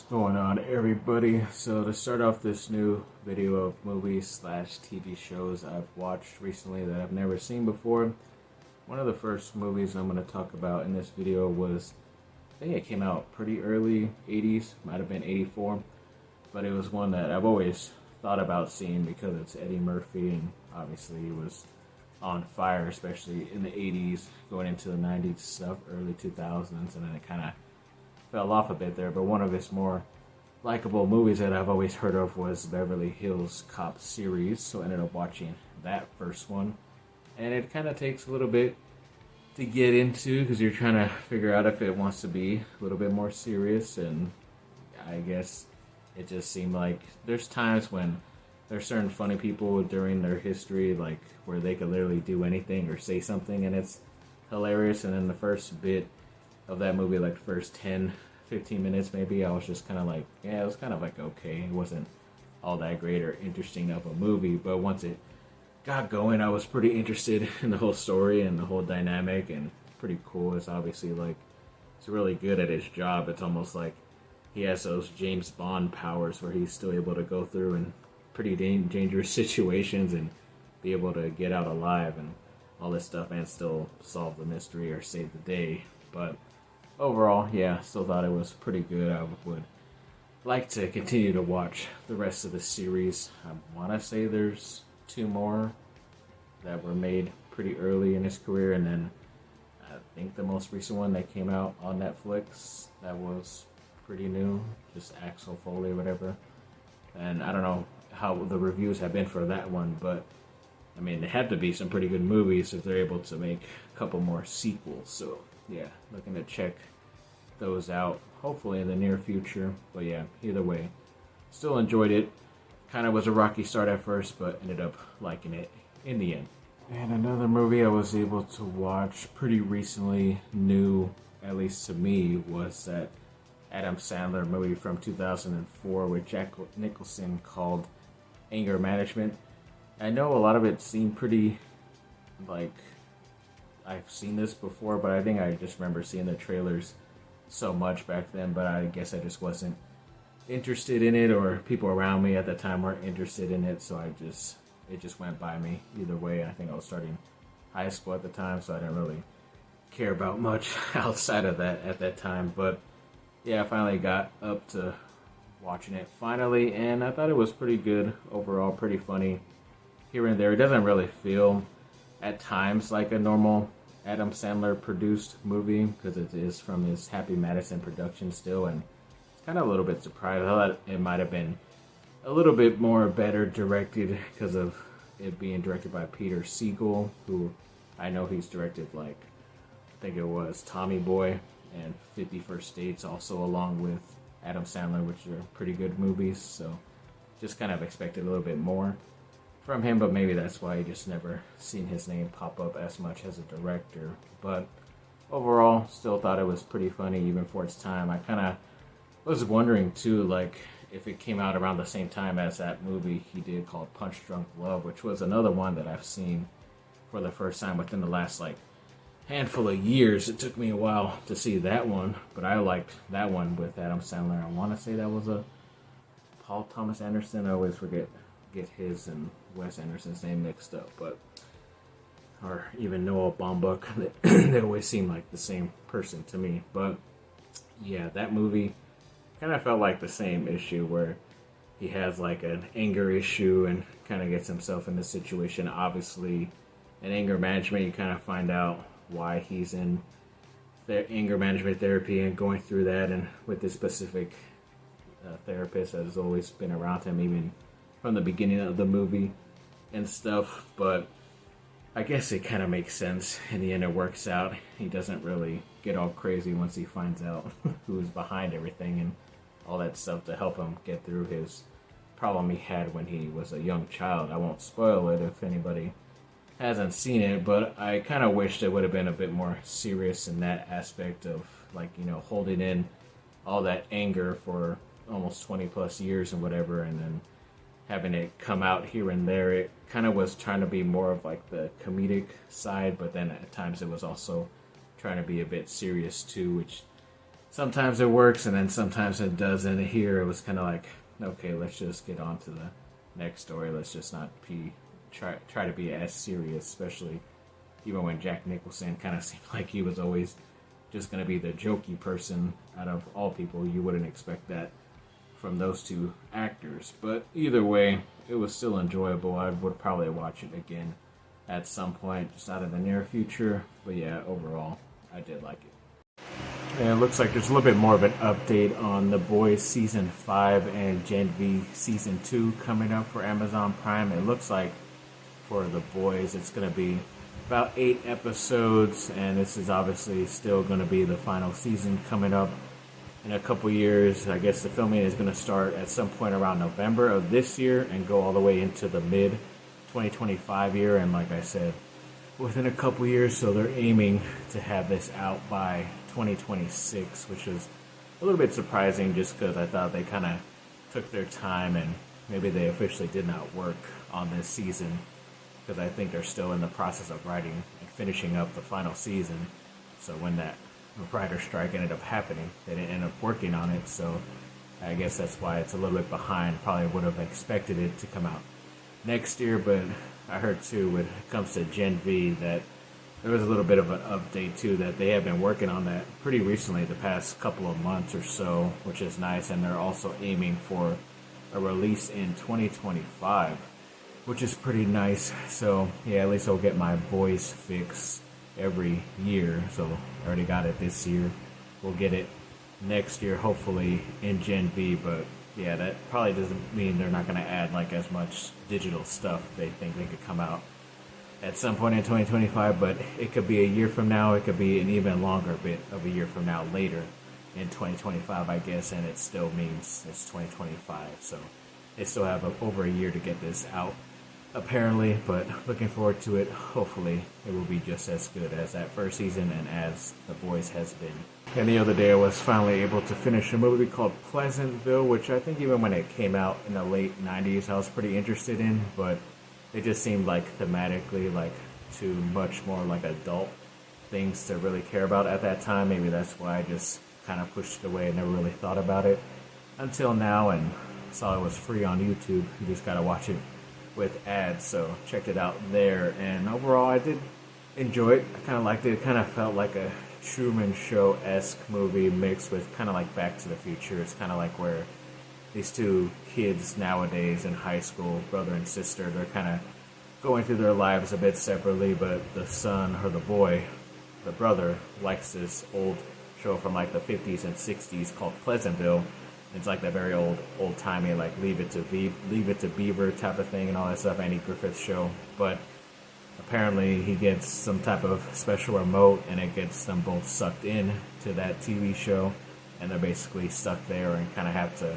Going on, everybody? So to start off this new video of movies slash TV shows I've watched recently that I've never seen before, one of the first movies I'm going to talk about in this video was, I think it came out pretty early 80s, might have been 84, but it was one that I've always thought about seeing because it's Eddie Murphy, and obviously he was on fire, especially in the 80s, going into the 90s stuff, early 2000s, and then it kind of fell off a bit there. But one of his more likable movies that I've always heard of was Beverly Hills Cop series, so I ended up watching that first one, and it kind of takes a little bit to get into because you're trying to figure out if it wants to be a little bit more serious, and I guess it just seemed like there's times when there's certain funny people during their history, like where they could literally do anything or say something and it's hilarious, and then the first bit of that movie, like the first 10, 15 minutes maybe, I was just kind of like, yeah, it was kind of like okay. It wasn't all that great or interesting of a movie, but once it got going, I was pretty interested in the whole story and the whole dynamic, and pretty cool. It's obviously like, he's really good at his job. It's almost like he has those James Bond powers where he's still able to go through in pretty dangerous situations and be able to get out alive and all this stuff and still solve the mystery or save the day. But overall, yeah, still thought it was pretty good. I would like to continue to watch the rest of the series. I want to say there's 2 more that were made pretty early in his career, and then I think the most recent one that came out on Netflix that was pretty new, just Axel Foley or whatever. And I don't know how the reviews have been for that one, but I mean, it had to be some pretty good movies if they're able to make a couple more sequels. So yeah, looking to check those out hopefully in the near future. But yeah, either way, still enjoyed it. Kind of was a rocky start at first, but ended up liking it in the end. And another movie I was able to watch pretty recently, new at least to me, was that Adam Sandler movie from 2004 with Jack Nicholson called Anger Management. I know a lot of it seemed pretty like I've seen this before, but I think I just remember seeing the trailers so much back then, but I guess I just wasn't interested in it, or people around me at the time weren't interested in it, so it just went by me either way. I think I was starting high school at the time, so I didn't really care about much outside of that at that time. But yeah, I finally got up to watching it finally, and I thought it was pretty good overall, pretty funny here and there. It doesn't really feel at times like a normal Adam Sandler produced movie because it is from his Happy Madison production still, and it's kind of a little bit surprised. I thought it might have been a little bit more better directed because of it being directed by Peter Siegel, who I know he's directed, like, I think it was Tommy Boy and 50 First Dates also, along with Adam Sandler, which are pretty good movies. So just kind of expected a little bit more from him, but maybe that's why I just never seen his name pop up as much as a director. But overall, still thought it was pretty funny even for its time. I kind of was wondering too, like, if it came out around the same time as that movie he did called Punch Drunk Love, which was another one that I've seen for the first time within the last like handful of years. It took me a while to see that one, but I liked that one with Adam Sandler. I want to say that was a Paul Thomas Anderson. I always get his and Wes Anderson's name mixed up, but or even Noah Baumbach. They always seem like the same person to me. But yeah, that movie kind of felt like the same issue where he has like an anger issue and kind of gets himself in this situation. Obviously, in anger management, you kind of find out why he's in the anger management therapy and going through that, and with this specific therapist that has always been around him even from the beginning of the movie and stuff. But I guess it kind of makes sense. In the end, it works out. He doesn't really get all crazy once he finds out who's behind everything and all that stuff to help him get through his problem he had when he was a young child. I won't spoil it if anybody hasn't seen it, but I kind of wished it would have been a bit more serious in that aspect of, like, you know, holding in all that anger for almost 20 plus years and whatever, and then having it come out here and there. It kind of was trying to be more of like the comedic side, but then at times it was also trying to be a bit serious too, which sometimes it works and then sometimes it doesn't. Here it was kind of like, okay, let's just get on to the next story. Let's just not try to be as serious, especially even when Jack Nicholson kind of seemed like he was always just going to be the jokey person out of all people. You wouldn't expect that from those two actors. But either way, it was still enjoyable. I would probably watch it again at some point, just not in the near future. But yeah, overall, I did like it. And it looks like there's a little bit more of an update on The Boys Season 5 and Gen V Season 2 coming up for Amazon Prime. It looks like for The Boys, it's going to be about 8 episodes, and this is obviously still going to be the final season coming up in a couple years. I guess the filming is going to start at some point around November of this year and go all the way into the mid 2025 year. And like I said, within a couple years, so they're aiming to have this out by 2026, which is a little bit surprising just because I thought they kind of took their time and maybe they officially did not work on this season, because I think they're still in the process of writing and finishing up the final season. So when that writer strike ended up happening, they didn't end up working on it. So I guess that's why it's a little bit behind. Probably would have expected it to come out next year, but I heard too when it comes to Gen V that there was a little bit of an update too, that they have been working on that pretty recently, the past couple of months or so, which is nice. And they're also aiming for a release in 2025. Which is pretty nice. So yeah, at least I'll get my boys fix every year. So I already got it this year. We'll get it next year, hopefully in Gen V. But yeah, that probably doesn't mean they're not going to add like as much digital stuff. They think they could come out at some point in 2025, but it could be a year from now. It could be an even longer bit of a year from now later in 2025, I guess. And it still means it's 2025. So they still have over a year to get this out, apparently, but looking forward to it. Hopefully it will be just as good as that first season and as The Boys has been. And the other day I was finally able to finish a movie called Pleasantville, which I think even when it came out in the late 90s I was pretty interested in, but it just seemed like thematically like too much more like adult things to really care about at that time. Maybe that's why I just kind of pushed it away and never really thought about it until now, and saw it was free on YouTube. You just gotta watch it with ads, so checked it out there. And overall I did enjoy it. I kind of liked it. It kind of felt like a Truman Show-esque movie mixed with kind of like Back to the Future. It's kind of like where these two kids nowadays in high school, brother and sister, they're kind of going through their lives a bit separately, but the son, or the boy, the brother, likes this old show from like the 50s and 60s called Pleasantville. It's like that very old-timey, like Leave It to Beaver type of thing and all that stuff, Andy Griffith show. But apparently he gets some type of special remote and it gets them both sucked in to that TV show, and they're basically stuck there and kind of have to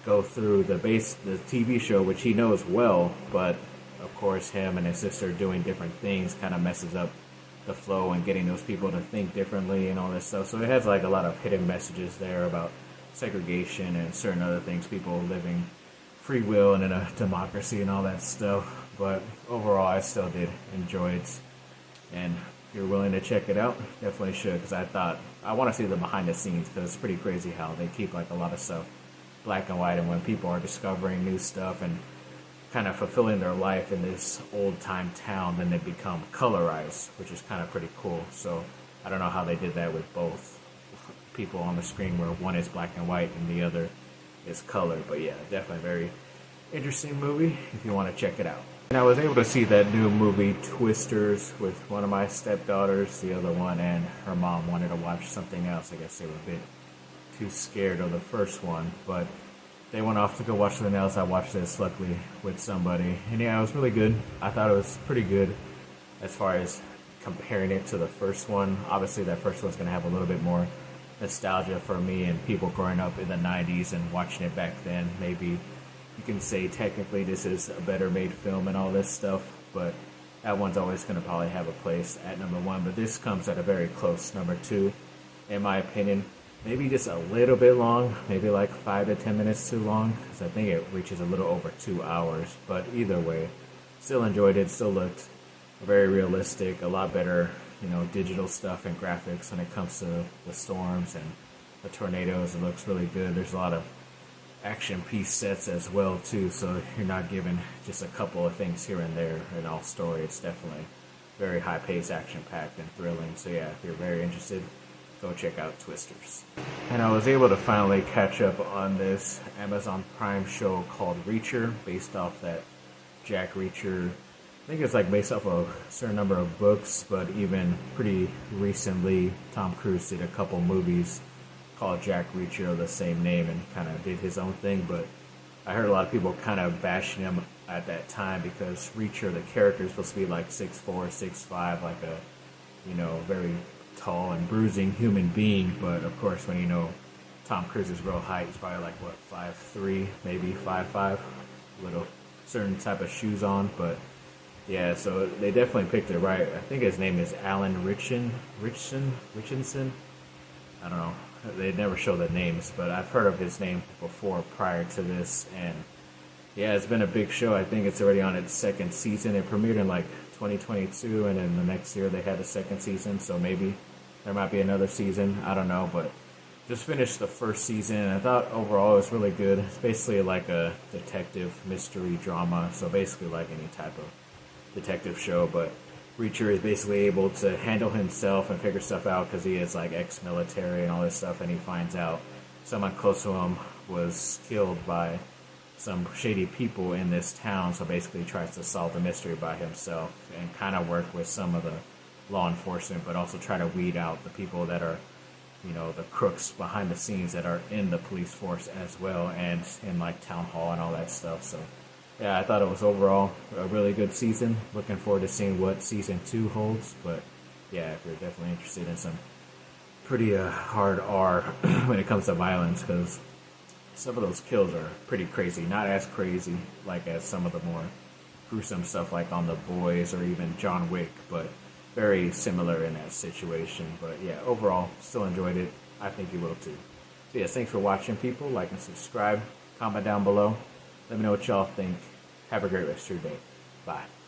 go through the TV show, which he knows well, but of course him and his sister doing different things kind of messes up the flow and getting those people to think differently and all this stuff. So it has like a lot of hidden messages there about segregation and certain other things, people living free will and in a democracy and all that stuff. But overall I still did enjoy it, and if you're willing to check it out, definitely should, because I want to see the behind the scenes, because it's pretty crazy how they keep like a lot of stuff black and white, and when people are discovering new stuff and kind of fulfilling their life in this old time town, then they become colorized, which is kind of pretty cool. So I don't know how they did that with both people on the screen, where one is black and white and the other is colored. But yeah, definitely very interesting movie if you want to check it out. And I was able to see that new movie Twisters with one of my stepdaughters. The other one and her mom wanted to watch something else. I guess they were a bit too scared of the first one, but they went off to go watch something else. I watched this luckily with somebody, and yeah, it was really good. I thought it was pretty good as far as comparing it to the first one. Obviously that first one's going to have a little bit more nostalgia for me and people growing up in the 90s and watching it back then. Maybe you can say technically this is a better made film and all this stuff, but that one's always going to probably have a place at number one. But this comes at a very close number two, in my opinion. Maybe just a little bit long, maybe like 5 to 10 minutes too long, because I think it reaches a little over 2 hours. But either way, still enjoyed it, still looked very realistic, a lot better, digital stuff and graphics when it comes to the storms and the tornadoes. It looks really good. There's a lot of action piece sets as well too, so you're not given just a couple of things here and there in all story. It's definitely very high paced, action packed, and thrilling. So yeah, if you're very interested, go check out Twisters. And I was able to finally catch up on this Amazon Prime show called Reacher, based off that Jack Reacher. I think it's like based off a certain number of books, but even pretty recently, Tom Cruise did a couple movies called Jack Reacher of the same name and kind of did his own thing. But I heard a lot of people kind of bashing him at that time because Reacher, the character, is supposed to be like 6'4", 6'5", like a, very tall and bruising human being. But of course, when you know Tom Cruise's real height, he's probably like, what, 5'3", maybe 5'5", little certain type of shoes on. But yeah, so they definitely picked it right. I think his name is Alan Richardson. I don't know. They never show the names, but I've heard of his name before prior to this. And yeah, it's been a big show. I think it's already on its second season. It premiered in like 2022, and then the next year they had a second season. So maybe there might be another season. I don't know, but just finished the first season. And I thought overall it was really good. It's basically like a detective mystery drama. So basically like any type of detective show, but Reacher is basically able to handle himself and figure stuff out because he is like ex-military and all this stuff, and he finds out someone close to him was killed by some shady people in this town, so basically he tries to solve the mystery by himself and kind of work with some of the law enforcement, but also try to weed out the people that are, the crooks behind the scenes that are in the police force as well, and in like town hall and all that stuff. So yeah, I thought it was overall a really good season. Looking forward to seeing what season 2 holds. But yeah, if you're definitely interested in some pretty hard R when it comes to violence, because some of those kills are pretty crazy. Not as crazy like as some of the more gruesome stuff like on The Boys or even John Wick, but very similar in that situation. But yeah, overall, still enjoyed it. I think you will too. So yeah, thanks for watching, people. Like and subscribe. Comment down below. Let me know what y'all think. Have a great rest of your day. Bye.